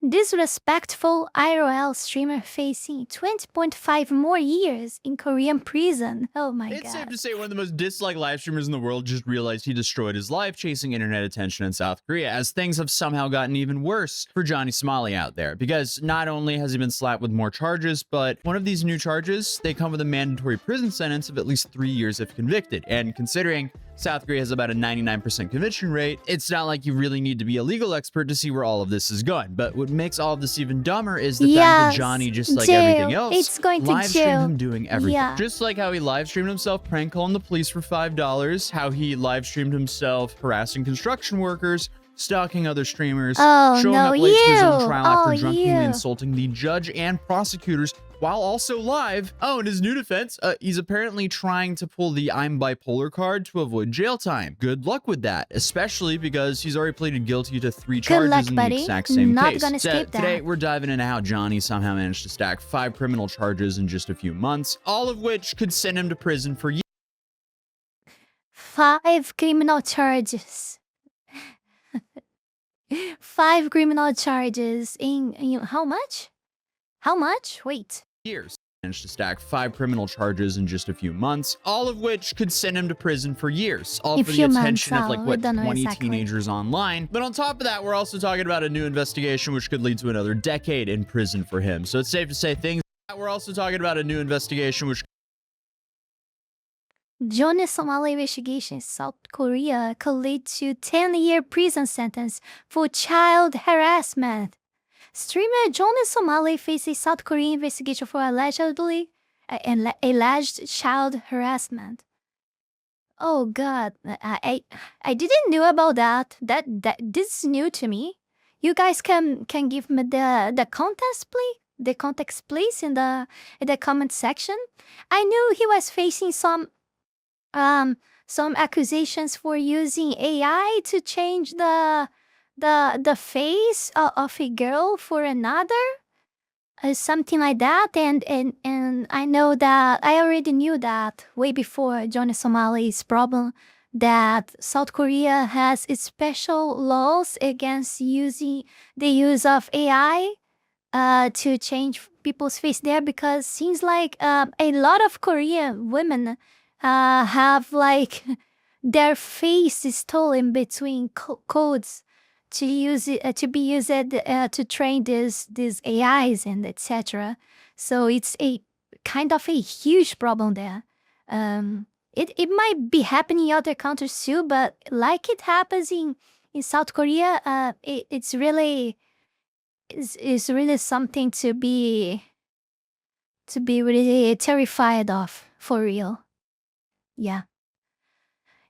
Disrespectful IRL streamer facing 20.5 more years in Korean prison. Oh my god. It's safe to say one of the most disliked live streamers in the world just realized he destroyed his life chasing internet attention in South Korea, as things have somehow gotten even worse for Johnny Somali out there. Because not only has he been slapped with more charges, but one of these new charges, they come with a mandatory prison sentence of at least 3 years if convicted. And considering South Korea has about a 99% conviction rate, it's not like you really need to be a legal expert to see where all of this is going. But what makes all of this even dumber is the fact that Johnny, just like everything else, live streamed him doing everything. Just like how he live streamed himself prank calling the police for $5, how he live streamed himself harassing construction workers, stalking other streamers, showing up late to his own trial after drunkenly insulting the judge and prosecutors while also live. Oh, in his new defense, he's apparently trying to pull the I'm bipolar card to avoid jail time. Good luck with that, especially because he's already pleaded guilty to 3 charges in the exact same case. Today, we're diving into how Johnny somehow managed to stack 5 criminal charges in just a few months, all of which could send him to prison for years. 5 criminal charges. 5 criminal charges in how much? How much? Wait. Years. Managed to stack 5 criminal charges in just a few months, all of which could send him to prison for years, all for the attention of like, what, 20 teenagers online. But on top of that, we're also talking about a new investigation which could lead to another decade in prison for him. So it's safe to say things. We're also talking about a new investigation which Johnny Somali investigation in South Korea could lead to 10-year prison sentence for child harassment. Streamer Johnny Somali faces South Korean investigation for alleged child harassment. Oh God, I didn't know about that. This is new to me. You guys can give me the context, please. The context, please, in the comment section. I knew he was facing some accusations for using AI to change the face of a girl for another, something like that. And I know that I already knew that way before Johnny Somali's problem, that South Korea has its special laws against using the use of AI to change people's face there, because seems like a lot of Korean women have like their face is stolen between codes to use it to be used to train these AIs and etc. So it's a kind of a huge problem there. It might be happening in other countries too, but like it happens in South Korea, it's really something to be really terrified of, for real. Yeah,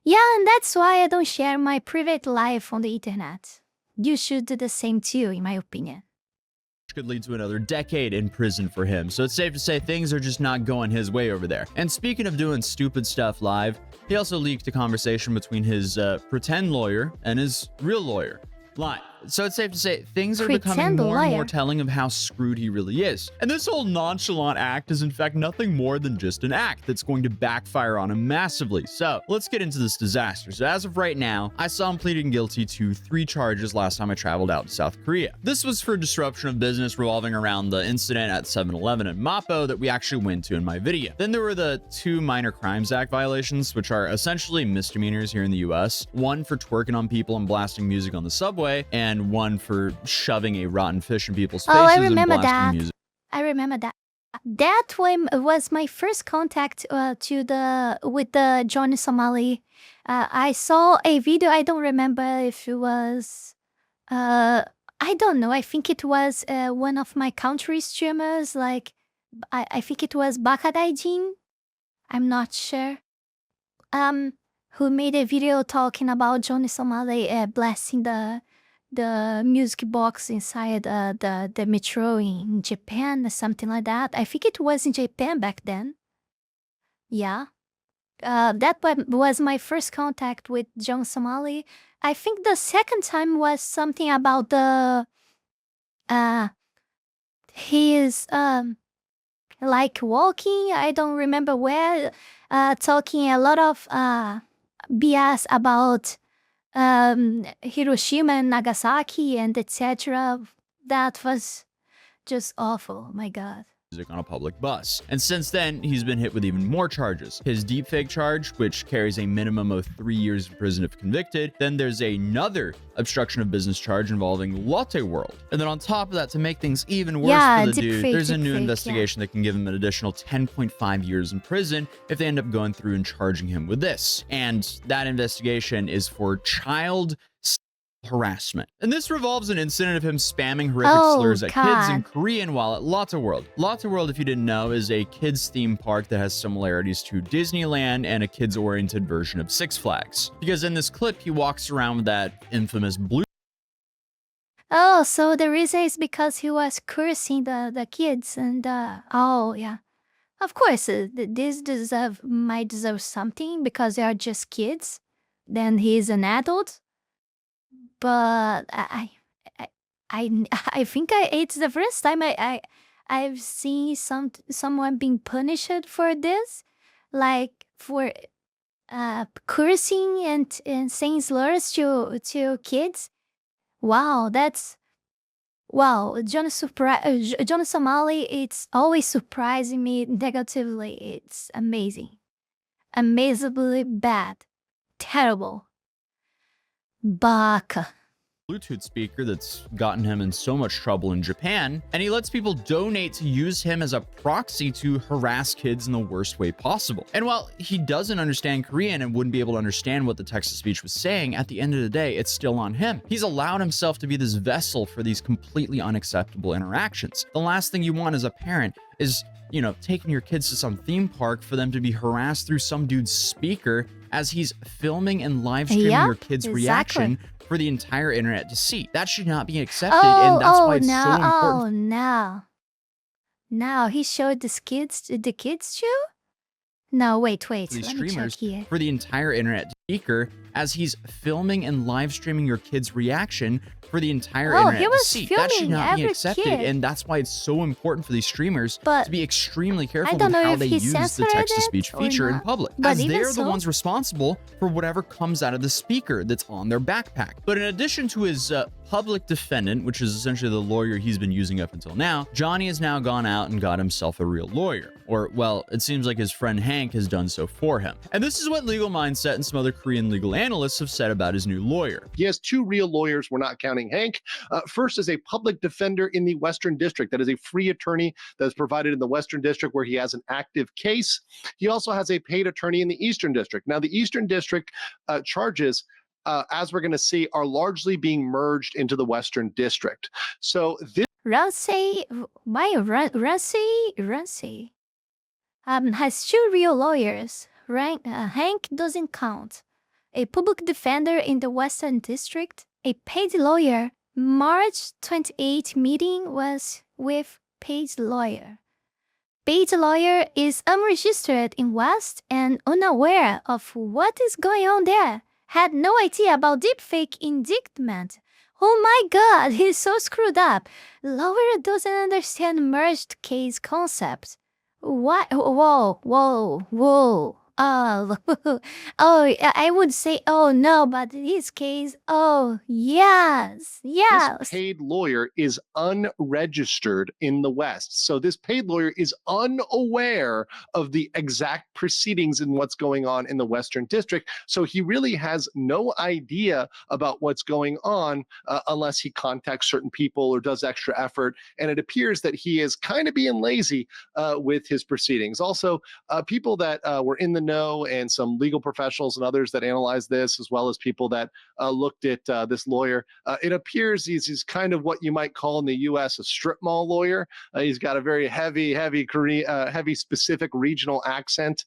and that's why I don't share my private life on the internet. You should do the same too, in my opinion. Could lead to another decade in prison for him. So it's safe to say things are just not going his way over there. And speaking of doing stupid stuff live, he also leaked a conversation between his pretend lawyer and his real lawyer live. So it's safe to say things are becoming more and more telling of how screwed he really is. And this whole nonchalant act is in fact nothing more than just an act that's going to backfire on him massively. So let's get into this disaster. So as of right now, I saw him pleading guilty to 3 charges last time I traveled out to South Korea. This was for disruption of business revolving around the incident at 7-Eleven in Mapo that we actually went to in my video. Then there were the 2 Minor Crimes Act violations, which are essentially misdemeanors here in the US. One for twerking on people and blasting music on the subway, and one for shoving a rotten fish in people's faces and blasting music. I remember that. That one was my first contact with the Johnny Somali. I saw a video. I don't remember if it was. I don't know. I think it was one of my country streamers. Like, I think it was Bakadaijin. I'm not sure. Who made a video talking about Johnny Somali blasting the music box inside the metro in Japan, or something like that. I think it was in Japan back then. Yeah. That was my first contact with John Somali. I think the second time was something about his like walking, I don't remember where, talking a lot of BS about Hiroshima and Nagasaki and etc. That was just awful. My God. On a public bus. And since then, he's been hit with even more charges. His deepfake charge, which carries a minimum of 3 years in prison if convicted. Then there's another obstruction of business charge involving Latte World. And then on top of that, to make things even worse for the dude, there's a new investigation that can give him an additional 10.5 years in prison if they end up going through and charging him with this. And that investigation is for child harassment. And this revolves an incident of him spamming horrific slurs at kids in Korean while at Lotte World. Lotte World, if you didn't know, is a kids theme park that has similarities to Disneyland and a kids-oriented version of Six Flags. Because in this clip, he walks around with that infamous blue. Oh, so the reason is because he was cursing the kids and oh yeah. Of course, this might deserve something because they are just kids. Then he's an adult. But I think it's the first time I've seen someone being punished for this, like for cursing and saying slurs to kids. Wow, John Somali. It's always surprising me negatively. It's amazing, amazingly bad, terrible. Baka. Bluetooth speaker that's gotten him in so much trouble in Japan, and he lets people donate to use him as a proxy to harass kids in the worst way possible. And while he doesn't understand Korean and wouldn't be able to understand what the text-to-speech was saying, at the end of the day, it's still on him. He's allowed himself to be this vessel for these completely unacceptable interactions. The last thing you want as a parent is, you know, taking your kids to some theme park for them to be harassed through some dude's speaker as he's filming and live streaming your kid's reaction for the entire internet to see. That should not be accepted, and that's why it's so important. Now he showed the kids too? No, wait. Let me check here. For the entire internet speaker as he's filming and live streaming your kid's reaction for the entire internet to see. That should not be accepted, and that's why it's so important for these streamers to be extremely careful with how they use the text-to-speech feature in public, as they're the ones responsible for whatever comes out of the speaker that's on their backpack. But in addition to his public defendant, which is essentially the lawyer he's been using up until now, Johnny has now gone out and got himself a real lawyer. Or, well, it seems like his friend Hank has done so for him. And this is what Legal Mindset and some other Korean legal analysts have said about his new lawyer. He has two real lawyers, we're not counting Hank. First is a public defender in the Western District. That is a free attorney that is provided in the Western District where he has an active case. He also has a paid attorney in the Eastern District. Now, the Eastern District charges, as we're going to see, are largely being merged into the Western District. So this Ramsey has two real lawyers. Hank doesn't count. A public defender in the Western District, a paid lawyer. March 28 meeting was with paid lawyer. Paid lawyer is unregistered in West and unaware of what is going on there. Had no idea about deepfake indictment. Oh my God, he's so screwed up. Lawyer doesn't understand merged case concept. What? Whoa. Oh, I would say, oh no, but in his case, oh yes. This paid lawyer is unregistered in the West. So this paid lawyer is unaware of the exact proceedings and what's going on in the Western District. So he really has no idea about what's going on unless he contacts certain people or does extra effort. And it appears that he is kind of being lazy with his proceedings. Also, people that were in the know and some legal professionals and others that analyze this, as well as people that looked at this lawyer, it appears he's kind of what you might call in the U.S. a strip mall lawyer. He's got a very heavy specific regional accent,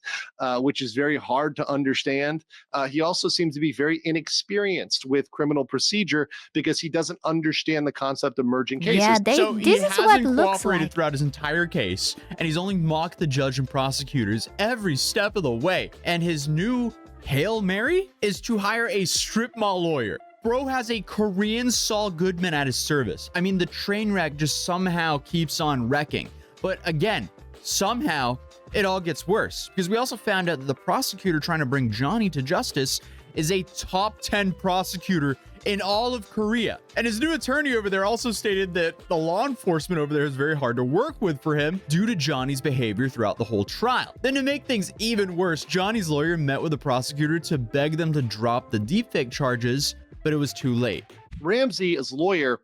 which is very hard to understand. He also seems to be very inexperienced with criminal procedure because he doesn't understand the concept of merging cases. Yeah, this is what it looks like. Throughout his entire case, and he's only mocked the judge and prosecutors every step of the way. And his new Hail Mary is to hire a strip mall lawyer. Bro has a Korean Saul Goodman at his service. I mean, the train wreck just somehow keeps on wrecking. But again, somehow it all gets worse, because we also found out that the prosecutor trying to bring Johnny to justice is a top 10 prosecutor in all of Korea. And his new attorney over there also stated that the law enforcement over there is very hard to work with for him due to Johnny's behavior throughout the whole trial. Then to make things even worse, Johnny's lawyer met with the prosecutor to beg them to drop the deepfake charges, but it was too late. Ramsey, lawyer,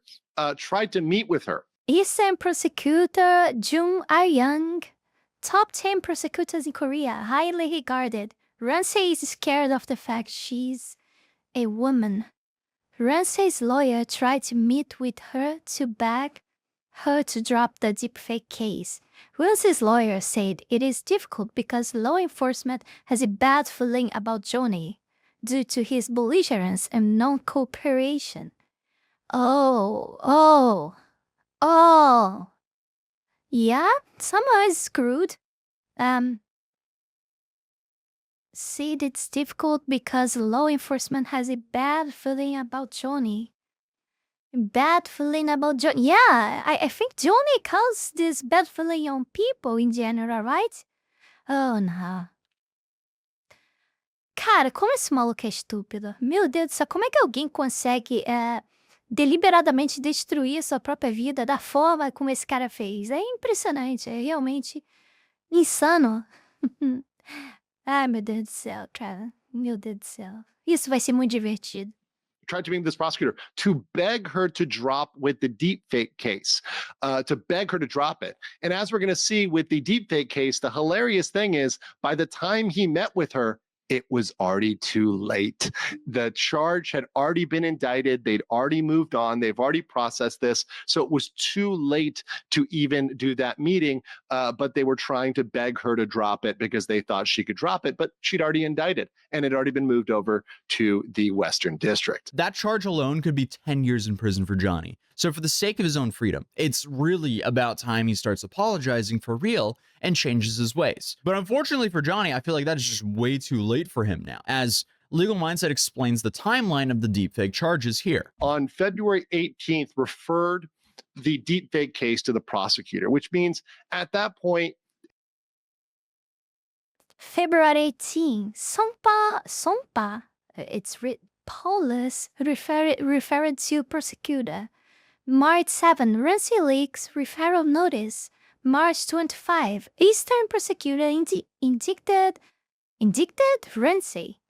tried to meet with her. Eastern prosecutor Jung Ah-young, top 10 prosecutors in Korea, highly regarded. Ramsey is scared of the fact she's a woman. Ramsey's lawyer tried to meet with her to beg her to drop the deepfake case. Ramsey's lawyer said it is difficult because law enforcement has a bad feeling about Johnny due to his belligerence and non-cooperation. Oh. Yeah, somehow is screwed. Said it's difficult because law enforcement has a bad feeling about Johnny. Bad feeling about Johnny. Yeah, I think Johnny causes this bad feeling on people in general, right? Oh, não. Cara, como esse maluco é estúpido. Meu Deus do céu, como é que alguém consegue deliberadamente destruir a sua própria vida da forma como esse cara fez? É impressionante, é realmente insano. Ai, meu Deus do céu, cara. Meu Deus do céu. Isso vai ser muito divertido. Tried to meet this prosecutor to beg her to drop with the deepfake case, to beg her to drop it. And as we're going to see with the deepfake case, the hilarious thing is by the time he met with her, it was already too late. The charge had already been indicted. They'd already moved on. They've already processed this. So it was too late to even do that meeting. But they were trying to beg her to drop it because they thought she could drop it, but she'd already indicted and it had already been moved over to the Western District. That charge alone could be 10 years in prison for Johnny. So for the sake of his own freedom, it's really about time he starts apologizing for real and changes his ways. But unfortunately for Johnny, I feel like that is just way too late for him now, as Legal Mindset explains the timeline of the deepfake charges here. On February 18th, referred the deepfake case to the prosecutor, which means at that point, February 18, Sompa, it's Paulus referred to prosecutor. March 7, Ramsey leaks referral notice. March 25, Eastern prosecutor indicted Ramsey.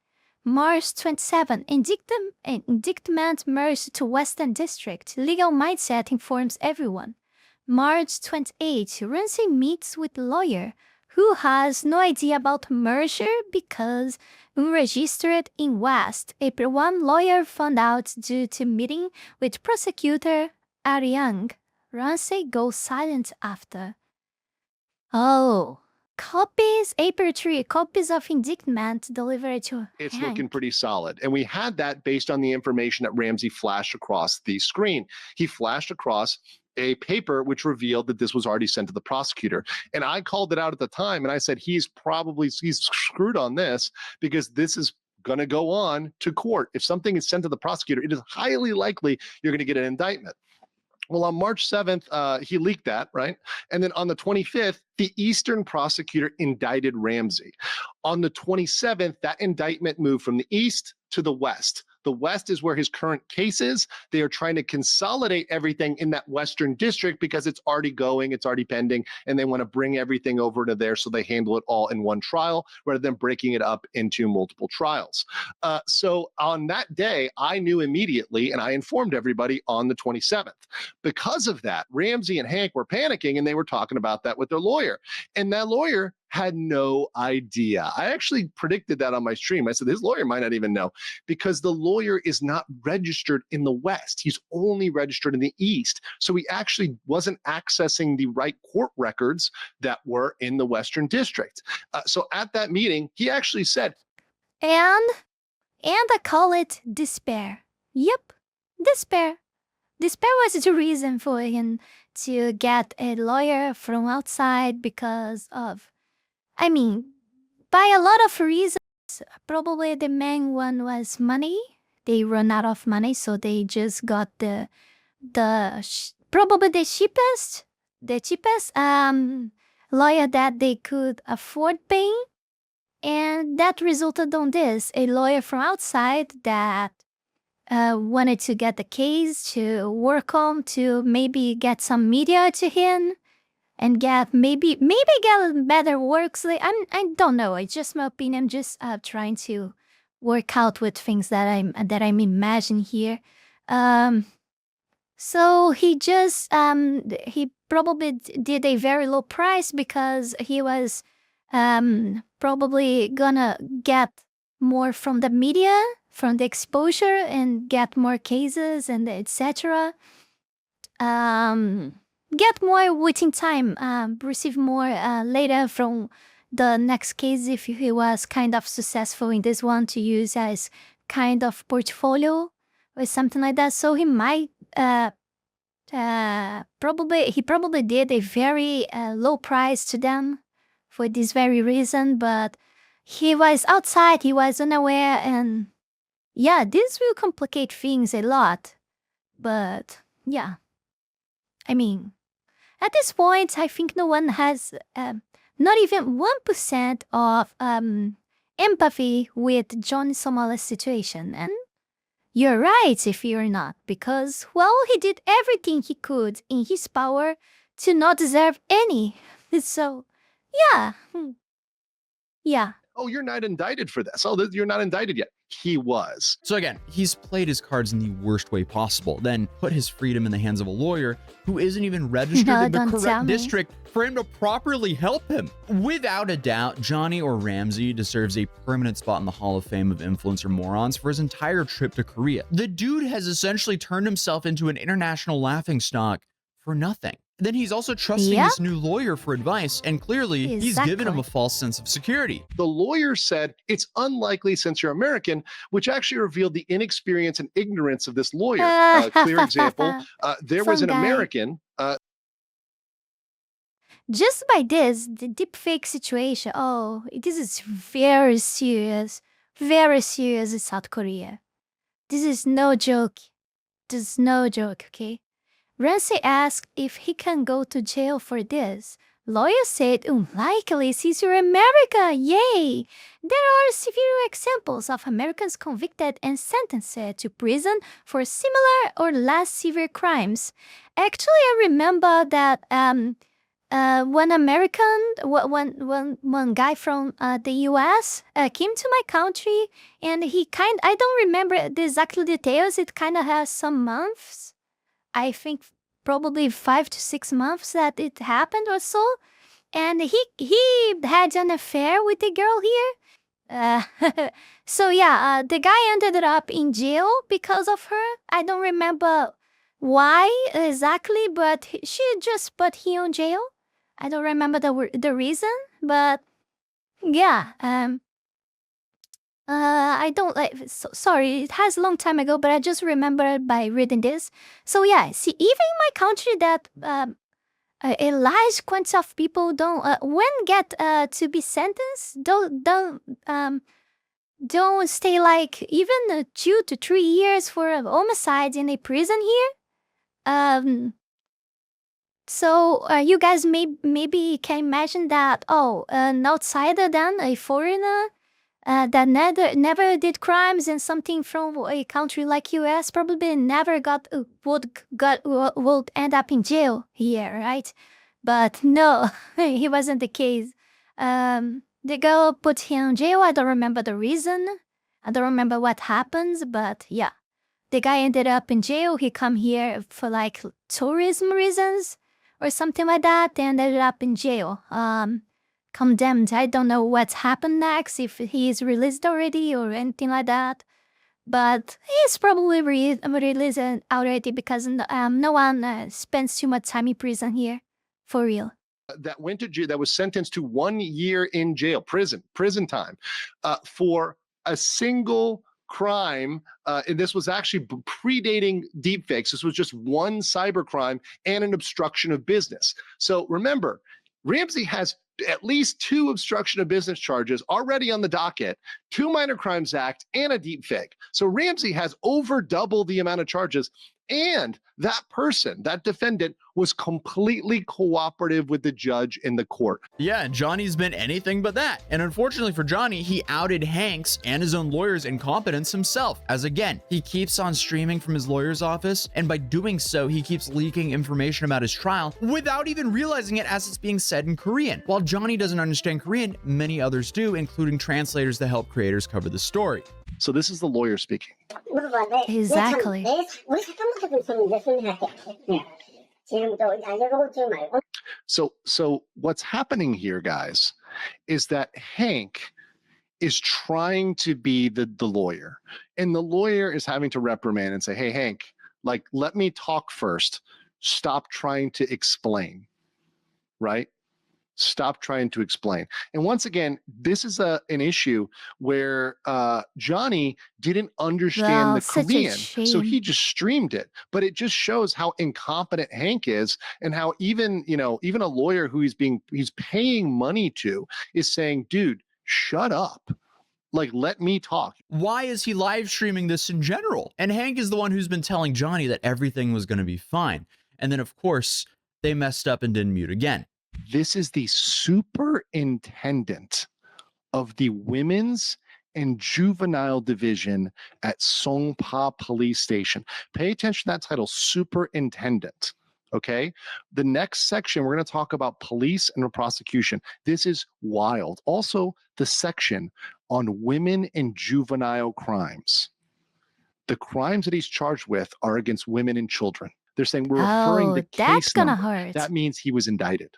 March 27, indictment merged to Western District. Legal Mindset informs everyone. March 28, Ramsey meets with lawyer who has no idea about merger because unregistered in West. April 1, lawyer found out due to meeting with prosecutor Ah-young. Ramsey goes silent after. Oh, copies, April 3, copies of indictment delivered to it's Hank. looking pretty solid. And we had that based on the information that Ramsey flashed across the screen. He flashed across a paper which revealed that this was already sent to the prosecutor. And I called it out at the time and I said, he's screwed on this because this is going to go on to court. If something is sent to the prosecutor, it is highly likely you're going to get an indictment. Well, on March 7th, he leaked that, right? And then on the 25th, the Eastern prosecutor indicted Ramsey. On the 27th, that indictment moved from the East to the West. The West is where his current case is. They are trying to consolidate everything in that Western District because it's already going, it's already pending, and they want to bring everything over to there so they handle it all in one trial rather than breaking it up into multiple trials. So on that day, I knew immediately, and I informed everybody on the 27th. Because of that, Ramsey and Hank were panicking, and they were talking about that with their lawyer. And that lawyer had no idea. I actually predicted that on my stream. I said, his lawyer might not even know because the lawyer is not registered in the West. He's only registered in the East. So he actually wasn't accessing the right court records that were in the Western District. So at that meeting, he actually said, And I call it despair. Yep, despair. Despair was the reason for him to get a lawyer from outside because of, I mean, by a lot of reasons. Probably the main one was money. They run out of money, so they just got probably the cheapest lawyer that they could afford paying. And that resulted on this, a lawyer from outside that wanted to get the case to work on, to maybe get some media to him and get maybe get better works. I don't know. It's just my opinion. Just trying to work out with things that I'm imagining here. So he just he probably did a very low price because he was probably gonna get more from the media, from the exposure, and get more cases and etc. Get more waiting time, receive more later from the next case if he was kind of successful in this one to use as kind of portfolio or something like that. So he might probably did a very low price to them for this very reason, but he was outside, he was unaware, and yeah, this will complicate things a lot. But yeah, I mean, at this point, I think no one has not even 1% of empathy with Johnny Somala's situation. And you're right if you're not, because, well, he did everything he could in his power to not deserve any. So, yeah. Yeah. Oh, you're not indicted for this. Oh, you're not indicted yet. He was. So again, he's played his cards in the worst way possible, then put his freedom in the hands of a lawyer who isn't even registered No, in the don't tell correct me. district for him to properly help him. Without a doubt, Johnny or Ramsey deserves a permanent spot in the Hall of Fame of influencer morons for his entire trip to Korea. The dude has essentially turned himself into an international laughingstock for nothing. Then he's also trusting Yep. this new lawyer for advice, and clearly he's given him Exactly. a false sense of security. The lawyer said it's unlikely since you're American, which actually revealed the inexperience and ignorance of this lawyer. Clear example, there was Some an guy. American. Just by this, the deepfake situation, oh, this is very serious in South Korea. This is no joke. This is no joke, okay? Ramsey asked if he can go to jail for this. Lawyer said, unlikely since you're America, yay! There are severe examples of Americans convicted and sentenced to prison for similar or less severe crimes. Actually, I remember that one guy from the US came to my country, and I don't remember the exact details. It kind of has some months. I think probably 5 to 6 months that it happened or so. And he had an affair with the girl here. So yeah, the guy ended up in jail because of her. I don't remember why exactly, but she just put him in jail. I don't remember the reason, but yeah. I don't like. Sorry, it has a long time ago, but I just remembered by reading this. So yeah, see, even in my country, that a large quantity of people don't when get to be sentenced, don't stay like even 2 to 3 years for a homicide in a prison here. So you guys maybe can imagine that, an outsider then, a foreigner that never did crimes, and something from a country like US probably never would end up in jail here, right? But no, he wasn't the case. The girl put him in jail. I don't remember the reason. I don't remember what happens, but yeah. The guy ended up in jail. He come here for like tourism reasons or something like that, and ended up in jail. Condemned. I don't know what's happened next, if he is released already or anything like that. But he's probably released already because no one spends too much time in prison here. For real. That went to jail, that was sentenced to 1 year in jail, prison time, for a single crime. And this was actually predating deepfakes. This was just one cybercrime and an obstruction of business. So remember, Ramsey has at least 2 obstruction of business charges already on the docket, 2 Minor Crimes Act, and a deepfake. So Ramsey has over double the amount of charges. And that person, that defendant, was completely cooperative with the judge in the court. Yeah, and Johnny's been anything but that. And unfortunately for Johnny, he outed Hank's and his own lawyer's incompetence himself, as again, he keeps on streaming from his lawyer's office, and by doing so, he keeps leaking information about his trial without even realizing it as it's being said in Korean. While Johnny doesn't understand Korean, many others do, including translators that help creators cover the story. So this is the lawyer speaking. Exactly. So what's happening here, guys, is that Hank is trying to be the lawyer, and the lawyer is having to reprimand and say, hey, Hank, like, let me talk first. Stop trying to explain, right? Stop trying to explain. And once again, this is an issue where Johnny didn't understand the Korean, so he just streamed it. But it just shows how incompetent Hank is, and how even a lawyer who he's paying money to is saying, dude, shut up. Like, let me talk. Why is he live streaming this in general? And Hank is the one who's been telling Johnny that everything was going to be fine. And then, of course, they messed up and didn't mute again. This is the superintendent of the Women's and Juvenile Division at Songpa Police Station. Pay attention to that title, superintendent. Okay. The next section, we're going to talk about police and prosecution. This is wild. Also, the section on women and juvenile crimes. The crimes that he's charged with are against women and children. They're saying we're referring to case that's gonna number. hurt. That means he was indicted.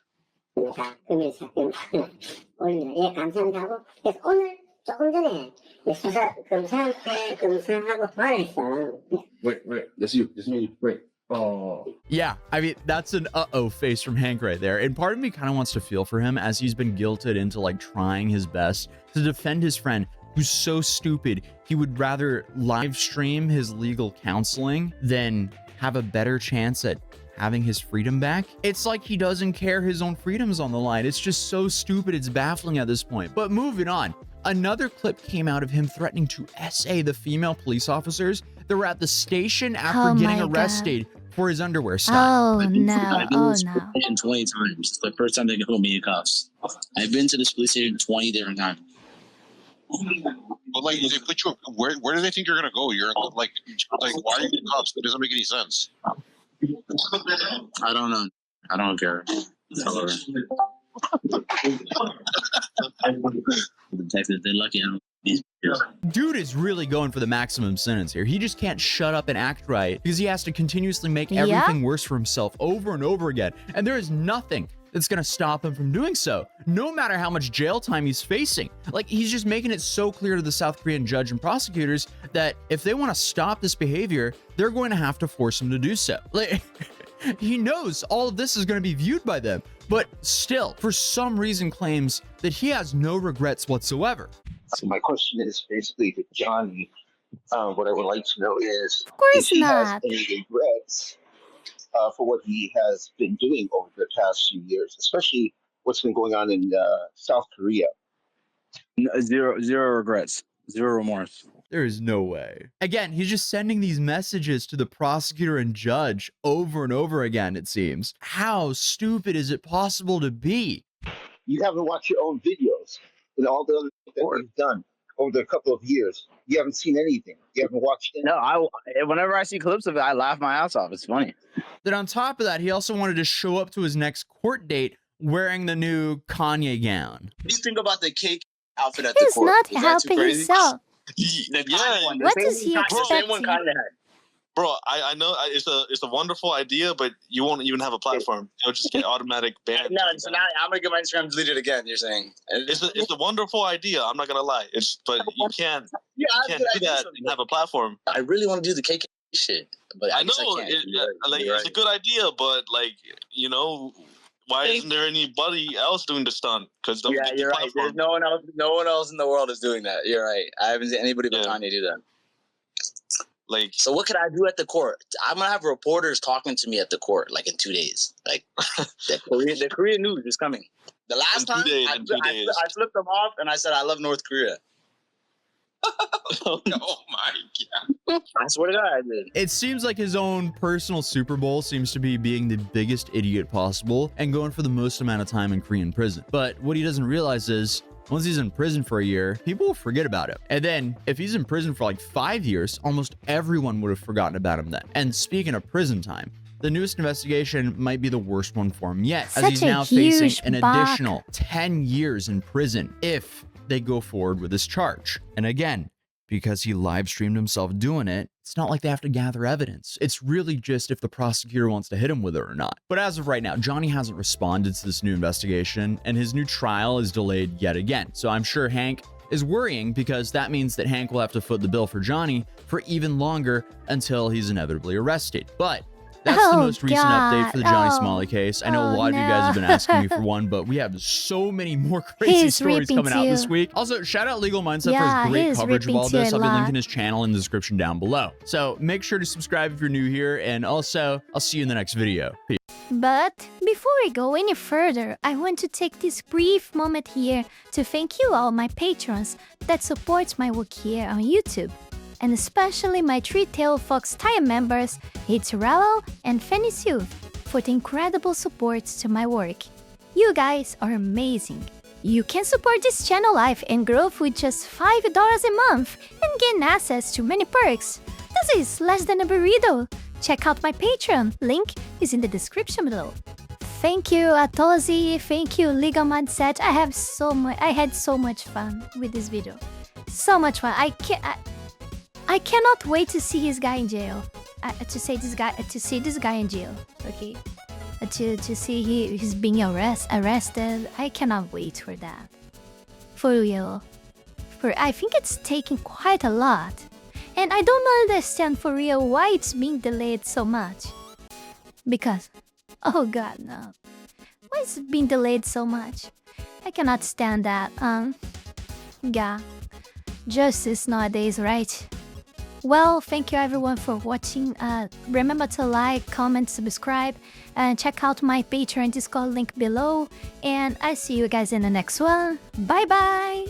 wait, that's you. That's me. Wait. Oh. Yeah, I mean, that's an uh-oh face from Hank right there. And part of me kind of wants to feel for him, as he's been guilted into like trying his best to defend his friend who's so stupid he would rather live stream his legal counseling than have a better chance at having his freedom back. It's like he doesn't care his own freedom's on the line. It's just so stupid, it's baffling at this point. But moving on, another clip came out of him threatening to SA the female police officers that were at the station after getting arrested for his underwear style. Oh no, oh no. 20 times. The first time they put me in cuffs. I've been to this police station 20 different times. But like, they put you. Where do they think you're gonna go? You're like, why are you in cuffs? It doesn't make any sense. I don't know. I don't care. The detectives, they're lucky I don't. Dude is really going for the maximum sentence here. He just can't shut up and act right because he has to continuously make everything worse for himself over and over again. And there is nothing that's going to stop him from doing so, no matter how much jail time he's facing. Like, he's just making it so clear to the South Korean judge and prosecutors that if they want to stop this behavior, they're going to have to force him to do so. Like, he knows all of this is going to be viewed by them, but still, for some reason, claims that he has no regrets whatsoever. So my question is basically to Johnny. What I would like to know is, Of course if he has not. any regrets for what he has been doing over the past few years, especially what's been going on in South Korea. Zero regrets, zero remorse. There is no way. Again, he's just sending these messages to the prosecutor and judge over and over again, it seems. How stupid is it possible to be? You haven't watched your own videos and all the other things that you've done over the couple of years. You haven't seen anything. You haven't watched anything. No, whenever I see clips of it, I laugh my ass off. It's funny. Then on top of that, he also wanted to show up to his next court date wearing the new Kanye gown. What do you think about the cake outfit at the He's court? not Is that too helping crazy? himself. The Yeah, Kanye one, the What same is he one, the same one expecting? Kanye had. Bro, I know it's a wonderful idea, but you won't even have a platform. You'll just get automatic ban. No, so now I'm gonna get my Instagram deleted again. You're saying It's a wonderful idea. I'm not gonna lie. But you can't yeah, do that and have a platform. I really want to do the cake shit, but I I know guess I can't. it's a good idea, but why isn't there anybody else doing the stunt? Because Yeah, you're right. There's no one else. No one else in the world is doing that. You're right. I haven't seen anybody but Kanye do that. Like, So what could I do at the court? I'm gonna have reporters talking to me at the court, like in 2 days. Like the Korean news is coming. The last In 2 time days, I in 2 days. flipped them off and I said I love North Korea. Oh my god. I swear to God, I did. It seems like his own personal Super Bowl seems to be being the biggest idiot possible and going for the most amount of time in Korean prison. But what he doesn't realize is, once he's in prison for a year, people will forget about him. And then if he's in prison for like 5 years, almost everyone would have forgotten about him then. And speaking of prison time, the newest investigation might be the worst one for him yet, as he's Such a now facing huge an buck. additional 10 years in prison if they go forward with this charge. And again, because he live streamed himself doing it, it's not like they have to gather evidence. It's really just if the prosecutor wants to hit him with it or not. But as of right now, Johnny hasn't responded to this new investigation, and his new trial is delayed yet again. So I'm sure Hank is worrying, because that means that Hank will have to foot the bill for Johnny for even longer until he's inevitably arrested. But that's the most recent update for the Johnny Smalley case. I know a lot of you guys have been asking me for one, but we have so many more crazy stories coming out this week. Also, shout out Legal Mindset for his great coverage of all this. I'll be linking his channel in the description down below. So make sure to subscribe if you're new here, and also I'll see you in the next video. Peace. But before we go any further, I want to take this brief moment here to thank you all my patrons that supports my work here on YouTube, and especially my Three-Tailed Fox tier members, Heath Rowell and Fenny Sylvy, for the incredible support to my work. You guys are amazing. You can support this channel life and growth with just $5 a month and gain access to many perks. This is less than a burrito. Check out my Patreon, link is in the description below. Thank you, Atozy. Thank you, Legal Mindset. I had so much fun with this video. So much fun. I cannot wait to see his guy in jail. To see this guy in jail. Okay. To see he's being arrested. I cannot wait for that. For real. I think it's taking quite a lot. And I don't understand for real why it's being delayed so much. Because, oh god, no. Why is it being delayed so much? I cannot stand that. Yeah. Justice nowadays, right? Well, thank you everyone for watching. Remember to like, comment, subscribe, and check out my Patreon Discord link below. And I see you guys in the next one. Bye bye!